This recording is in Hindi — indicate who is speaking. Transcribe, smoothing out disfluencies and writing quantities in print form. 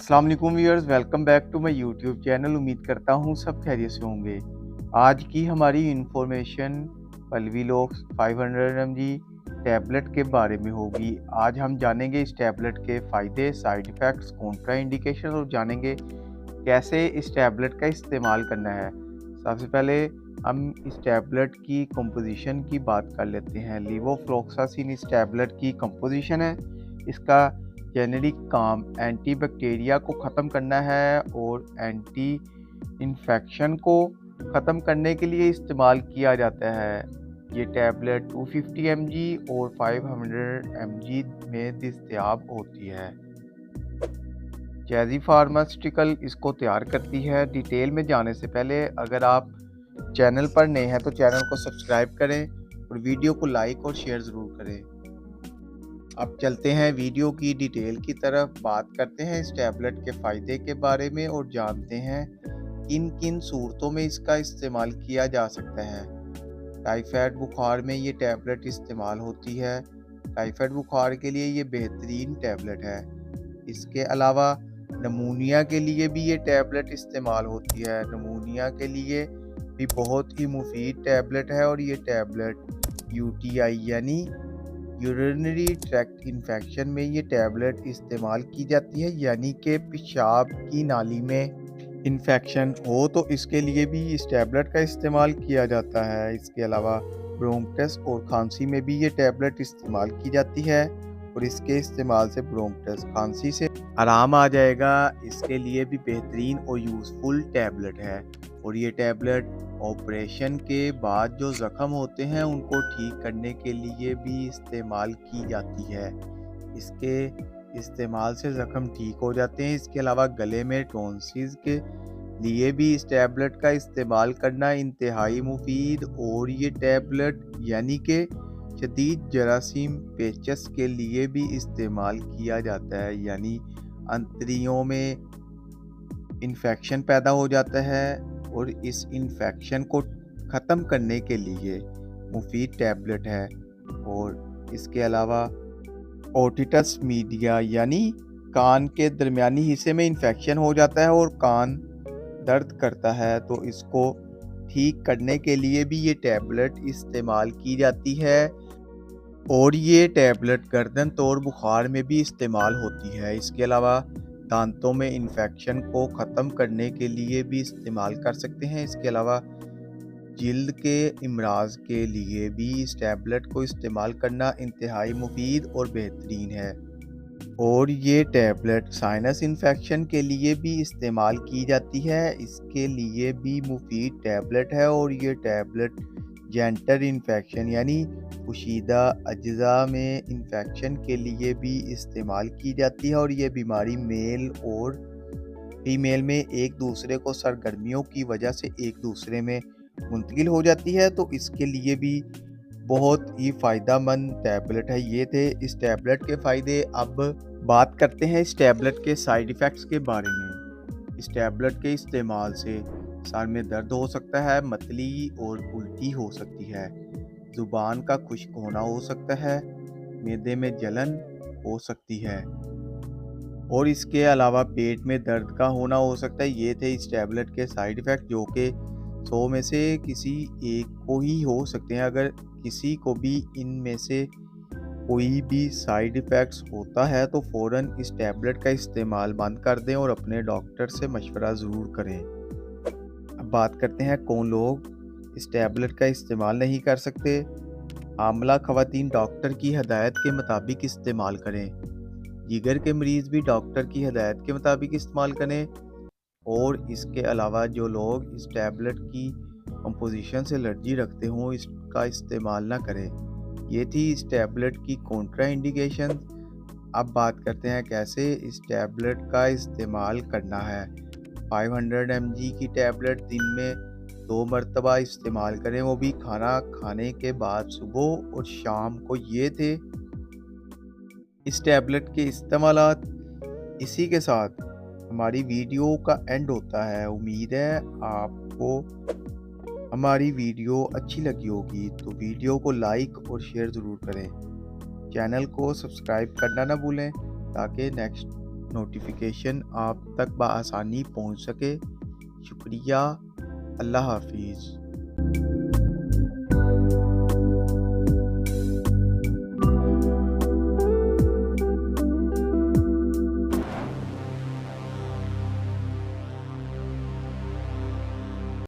Speaker 1: अस्सलाम वालेकुम viewers, welcome back to my YouTube channel. उम्मीद करता हूँ सब खैरियत से होंगे। आज की हमारी इंफॉर्मेशन पल्वीलोक्स 500 mg टैबलेट के बारे में होगी। आज हम जानेंगे इस टैबलेट के फ़ायदे, साइड इफ़ेक्ट्स, कॉन्ट्रा इंडिकेशन और जानेंगे कैसे इस टैबलेट का इस्तेमाल करना है। सबसे पहले हम इस टैबलेट की कंपोजिशन की बात कर लेते हैं। लेवोफ्लॉक्सासिन इस टैबलेट की कंपोजिशन है। इसका जेनेरिक काम एंटीबैक्टीरिया को ख़त्म करना है और एंटी इन्फेक्शन को ख़त्म करने के लिए इस्तेमाल किया जाता है। ये टैबलेट 250 mg और 500 mg में दस्तयाब होती है। जैज़ी फार्मास्यूटिकल इसको तैयार करती है। डिटेल में जाने से पहले अगर आप चैनल पर नए हैं तो चैनल को सब्सक्राइब करें और वीडियो को लाइक और शेयर ज़रूर करें। अब चलते हैं वीडियो की डिटेल की तरफ। बात करते हैं इस टैबलेट के फ़ायदे के बारे में और जानते हैं किन किन सूरतों में इसका इस्तेमाल किया जा सकता है। टाइफाइड बुखार में ये टैबलेट इस्तेमाल होती है। टाइफाइड बुखार के लिए ये बेहतरीन टैबलेट है। इसके अलावा नमूनिया के लिए भी ये टैबलेट इस्तेमाल होती है। नमूनिया के लिए भी बहुत ही मुफीद टैबलेट है और ये टैबलेट यूटीआई यानी यूरिनरी ट्रैक्ट इन्फेक्शन में ये टैबलेट इस्तेमाल की जाती है, यानी कि पेशाब की नाली में इन्फेक्शन हो तो इसके लिए भी इस टैबलेट का इस्तेमाल किया जाता है। इसके अलावा ब्रोंकाइटिस और खांसी में भी ये टैबलेट इस्तेमाल की जाती है और इसके इस्तेमाल से ब्रोंकाइटिस खांसी से आराम आ जाएगा। इसके लिए भी बेहतरीन और यूज़फुल टैबलेट है और ये टैबलेट ऑपरेशन के बाद जो ज़ख़म होते हैं उनको ठीक करने के लिए भी इस्तेमाल की जाती है। इसके इस्तेमाल से ज़ख़म ठीक हो जाते हैं। इसके अलावा गले में टॉन्सिल्स के लिए भी इस टैबलेट का इस्तेमाल करना इंतहाई मुफीद और ये टैबलेट यानी कि शदीद जरासीम पेचस के लिए भी इस्तेमाल किया जाता है, यानी अंतड़ियों में इन्फेक्शन पैदा हो जाता है और इस इन्फेक्शन को ख़त्म करने के लिए मुफीद टैबलेट है। और इसके अलावा ओटिटस मीडिया यानी कान के दरमियानी हिस्से में इन्फेक्शन हो जाता है और कान दर्द करता है तो इसको ठीक करने के लिए भी ये टैबलेट इस्तेमाल की जाती है और ये टैबलेट गर्दन तोड़ बुखार में भी इस्तेमाल होती है। इसके अलावा दांतों में इन्फेक्शन को ख़त्म करने के लिए भी इस्तेमाल कर सकते हैं। इसके अलावा जिल्द के इमराज़ के लिए भी इस टैबलेट को इस्तेमाल करना इंतहाई मुफीद और बेहतरीन है और ये टैबलेट साइनस इन्फेक्शन के लिए भी इस्तेमाल की जाती है। इसके लिए भी मुफीद टैबलेट है और ये टैबलेट जेंटर इन्फेक्शन यानी पोशीदा अज्जा में इन्फेक्शन के लिए भी इस्तेमाल की जाती है और ये बीमारी मेल और फीमेल में एक दूसरे को सरगर्मियों की वजह से एक दूसरे में मुंतकिल हो जाती है तो इसके लिए भी बहुत ही फ़ायदेमंद टैबलेट है। ये थे इस टैबलेट के फ़ायदे। अब बात करते हैं इस टैबलेट के साइड इफ़ेक्ट्स के बारे में। इस टैबलेट के इस्तेमाल से सर में दर्द हो सकता है, मतली और उल्टी हो सकती है, ज़ुबान का खुश्क होना हो सकता है, मैदे में जलन हो सकती है और इसके अलावा पेट में दर्द का होना हो सकता है। ये थे इस टैबलेट के साइड इफ़ेक्ट जो कि 100 में से किसी एक को ही हो सकते हैं। अगर किसी को भी इनमें से कोई भी साइड इफ़ेक्ट्स होता है तो फ़ौरन इस टैबलेट का इस्तेमाल बंद कर दें और अपने डॉक्टर से मशवरा ज़रूर करें। अब बात करते हैं कौन लोग इस टैबलेट का इस्तेमाल नहीं कर सकते। आमला ख़वातीन डॉक्टर की हदायत के मुताबिक इस्तेमाल करें। जिगर के मरीज़ भी डॉक्टर की हदायत के मुताबिक इस्तेमाल करें और इसके अलावा जो लोग इस टैबलेट की कंपोजिशन से एलर्जी रखते हों इसका इस्तेमाल ना करें। ये थी इस टैबलेट की कॉन्ट्रा इंडिकेशन। अब बात करते हैं कैसे इस टैबलेट का इस्तेमाल करना है। 500 mg की टैबलेट दिन में 2 मरतबा इस्तेमाल करें, वो भी खाना खाने के बाद सुबह और शाम को। ये थे इस टैबलेट के इस्तेमालात। इसी के साथ हमारी वीडियो का एंड होता है। उम्मीद है आपको हमारी वीडियो अच्छी लगी होगी तो वीडियो को लाइक और शेयर ज़रूर करें। चैनल को सब्सक्राइब करना ना भूलें ताकि नेक्स्ट नोटिफिकेशन आप तक बआसानी पहुंच सके। शुक्रिया। अल्लाह हाफिज़।